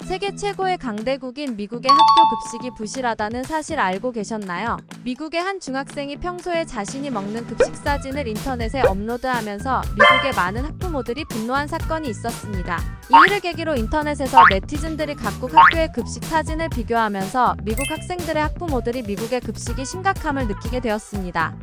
세계 최고의 강대국인 미국의 학교 급식이 부실하다는 사실 알고 계셨나요? 미국의 한 중학생이 평소에 자신이 먹는 급식 사진을 인터넷에 업로드하면서 미국의 많은 학부모들이 분노한 사건이 있었습니다. 이 일을 계기로 인터넷에서 네티즌들이 각국 학교의 급식 사진을 비교하면서 미국 학생들의 학부모들이 미국의 급식이 심각함을 느끼게 되었습니다.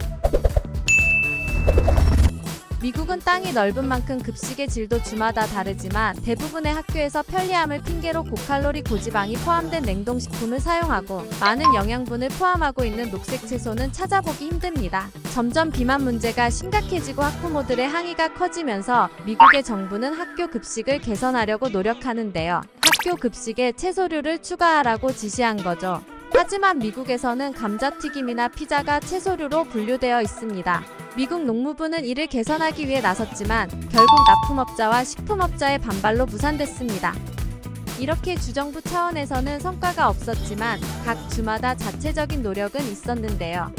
미국은 땅이 넓은 만큼 급식의 질도 주마다 다르지만 대부분의 학교에서 편리함을 핑계로 고칼로리 고지방이 포함된 냉동식품을 사용하고 많은 영양분을 포함하고 있는 녹색 채소는 찾아보기 힘듭니다. 점점 비만 문제가 심각해지고 학부모들의 항의가 커지면서 미국의 정부는 학교 급식을 개선하려고 노력하는데요. 학교 급식에 채소류를 추가하라고 지시한 거죠. 하지만 미국에서는 감자튀김이나 피자가 채소류로 분류되어 있습니다. 미국 농무부는 이를 개선하기 위해 나섰지만 결국 납품업자와 식품업자의 반발로 무산됐습니다. 이렇게 주정부 차원에서는 성과가 없었지만 각 주마다 자체적인 노력은 있었는데요.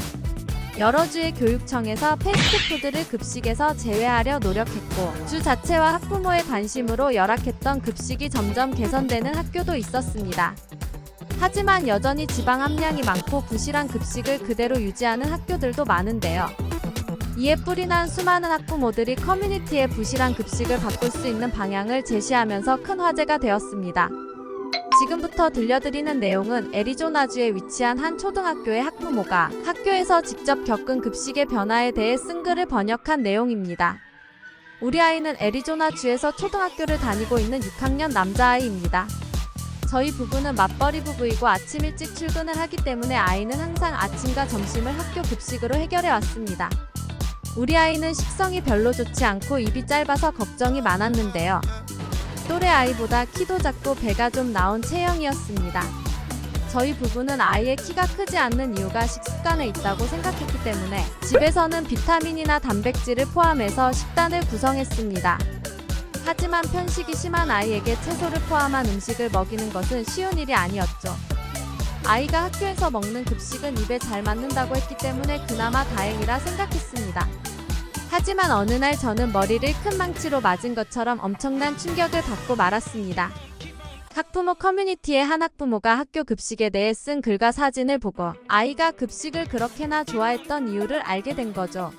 여러 주의 교육청에서 패스트푸드를 급식에서 제외하려 노력했고 주 자체와 학부모의 관심으로 열악했던 급식이 점점 개선되는 학교도 있었습니다. 하지만 여전히 지방 함량이 많고 부실한 급식을 그대로 유지하는 학교들도 많은데요. 이에 뿔이 난 수많은 학부모들이 커뮤니티의 부실한 급식을 바꿀 수 있는 방향을 제시하면서 큰 화제가 되었습니다. 지금부터 들려드리는 내용은 애리조나주에 위치한 한 초등학교의 학부모가 학교에서 직접 겪은 급식의 변화에 대해 쓴 글을 번역한 내용입니다. 우리 아이는 애리조나주에서 초등학교를 다니고 있는 6학년 남자아이입니다. 저희 부부는 맞벌이 부부이고 아침 일찍 출근을 하기 때문에 아이는 항상 아침과 점심을 학교 급식으로 해결해 왔습니다. 우리 아이는 식성이 별로 좋지 않고 입이 짧아서 걱정이 많았는데요. 또래 아이보다 키도 작고 배가 좀 나온 체형이었습니다. 저희 부부는 아이의 키가 크지 않는 이유가 식습관에 있다고 생각했기 때문에 집에서는 비타민이나 단백질을 포함해서 식단을 구성했습니다. 하지만 편식이 심한 아이에게 채소를 포함한 음식을 먹이는 것은 쉬운 일이 아니었죠. 아이가 학교에서 먹는 급식은 입에 잘 맞는다고 했기 때문에 그나마 다행이라 생각했습니다. 하지만 어느 날 저는 머리를 큰 망치로 맞은 것처럼 엄청난 충격을 받고 말았습니다. 학부모 커뮤니티의 한 학부모가 학교 급식에 대해 쓴 글과 사진을 보고 아이가 급식을 그렇게나 좋아했던 이유를 알게 된 거죠.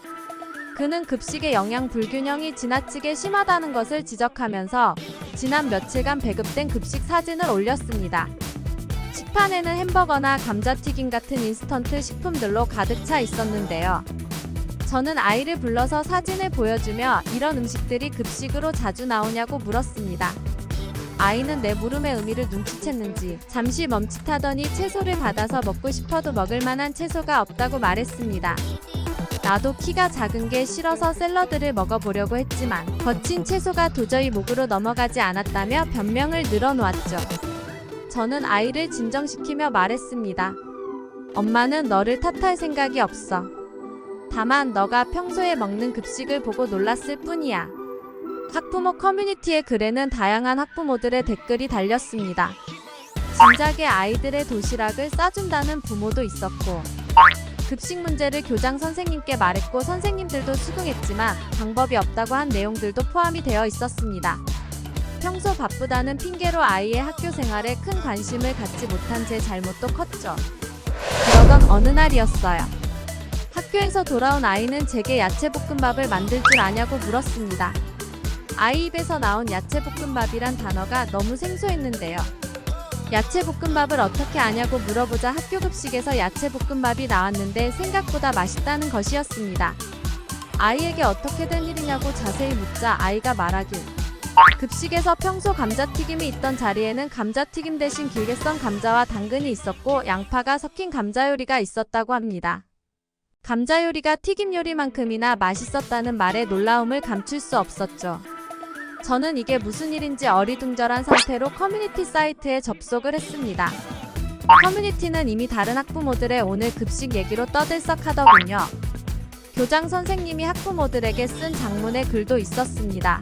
그는 급식의 영양 불균형이 지나치게 심하다는 것을 지적하면서 지난 며칠간 배급된 급식 사진을 올렸습니다. 식판에는 햄버거나 감자튀김 같은 인스턴트 식품들로 가득 차 있었는데요. 저는 아이를 불러서 사진을 보여주며 이런 음식들이 급식으로 자주 나오냐고 물었습니다. 아이는 내 물음의 의미를 눈치챘는지 잠시 멈칫하더니 채소를 받아서 먹고 싶어도 먹을 만한 채소가 없다고 말했습니다. 나도 키가 작은 게 싫어서 샐러드를 먹어보려고 했지만 거친 채소가 도저히 목으로 넘어가지 않았다며 변명을 늘어놓았죠. 저는 아이를 진정시키며 말했습니다. 엄마는 너를 탓할 생각이 없어. 다만 너가 평소에 먹는 급식을 보고 놀랐을 뿐이야. 학부모 커뮤니티의 글에는 다양한 학부모들의 댓글이 달렸습니다. 진작에 아이들의 도시락을 싸준다는 부모도 있었고 급식 문제를 교장 선생님께 말했고 선생님들도 수긍했지만 방법이 없다고 한 내용들도 포함이 되어 있었습니다. 평소 바쁘다는 핑계로 아이의 학교 생활에 큰 관심을 갖지 못한 제 잘못도 컸죠. 그러던 어느 날이었어요. 학교에서 돌아온 아이는 제게 야채볶음밥을 만들 줄 아냐고 물었습니다. 아이 입에서 나온 야채볶음밥이란 단어가 너무 생소했는데요. 야채볶음밥을 어떻게 아냐고 물어보자 학교 급식에서 야채볶음밥이 나왔는데 생각보다 맛있다는 것이었습니다. 아이에게 어떻게 된 일이냐고 자세히 묻자 아이가 말하길. 급식에서 평소 감자튀김이 있던 자리에는 감자튀김 대신 길게 썬 감자와 당근이 있었고 양파가 섞인 감자 요리가 있었다고 합니다. 감자 요리가 튀김 요리만큼이나 맛있었다는 말에 놀라움을 감출 수 없었죠. 저는 이게 무슨 일인지 어리둥절한 상태로 커뮤니티 사이트에 접속을 했습니다. 커뮤니티는 이미 다른 학부모들의 오늘 급식 얘기로 떠들썩하더군요. 교장 선생님이 학부모들에게 쓴 장문의 글도 있었습니다.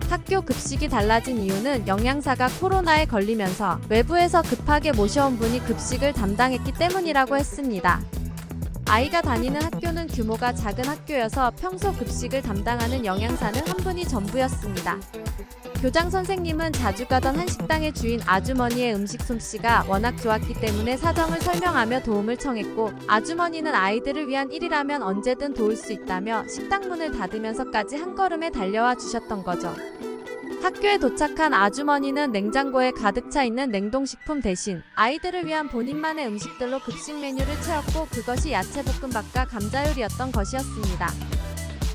학교 급식이 달라진 이유는 영양사가 코로나에 걸리면서 외부에서 급하게 모셔온 분이 급식을 담당했기 때문이라고 했습니다. 아이가 다니는 학교는 규모가 작은 학교여서 평소 급식을 담당하는 영양사는 한 분이 전부였습니다. 교장 선생님은 자주 가던 한식당의 주인 아주머니의 음식 솜씨가 워낙 좋았기 때문에 사정을 설명하며 도움을 청했고, 아주머니는 아이들을 위한 일이라면 언제든 도울 수 있다며 식당 문을 닫으면서까지 한 걸음에 달려와 주셨던 거죠. 학교에 도착한 아주머니는 냉장고에 가득 차 있는 냉동식품 대신 아이들을 위한 본인만의 음식들로 급식 메뉴를 채웠고, 그것이 야채볶음밥과 감자요리였던 것이었습니다.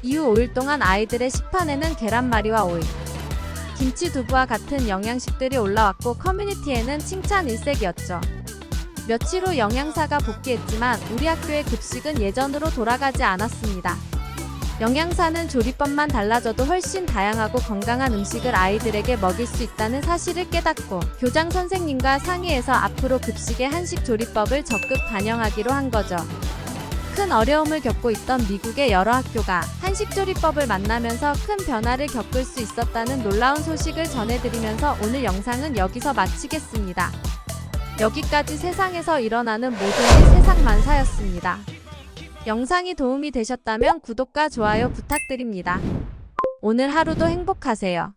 이후 5일 동안 아이들의 식판에는 계란말이와 오이, 김치, 두부와 같은 영양식들이 올라왔고 커뮤니티에는 칭찬 일색이었죠. 며칠 후 영양사가 복귀했지만 우리 학교의 급식은 예전으로 돌아가지 않았습니다. 영양사는 조리법만 달라져도 훨씬 다양하고 건강한 음식을 아이들에게 먹일 수 있다는 사실을 깨닫고 교장 선생님과 상의해서 앞으로 급식의 한식 조리법을 적극 반영하기로 한 거죠. 큰 어려움을 겪고 있던 미국의 여러 학교가 한식 조리법을 만나면서 큰 변화를 겪을 수 있었다는 놀라운 소식을 전해드리면서 오늘 영상은 여기서 마치겠습니다. 여기까지 세상에서 일어나는 모든 게 세상만사였습니다. 영상이 도움이 되셨다면 구독과 좋아요 부탁드립니다. 오늘 하루도 행복하세요.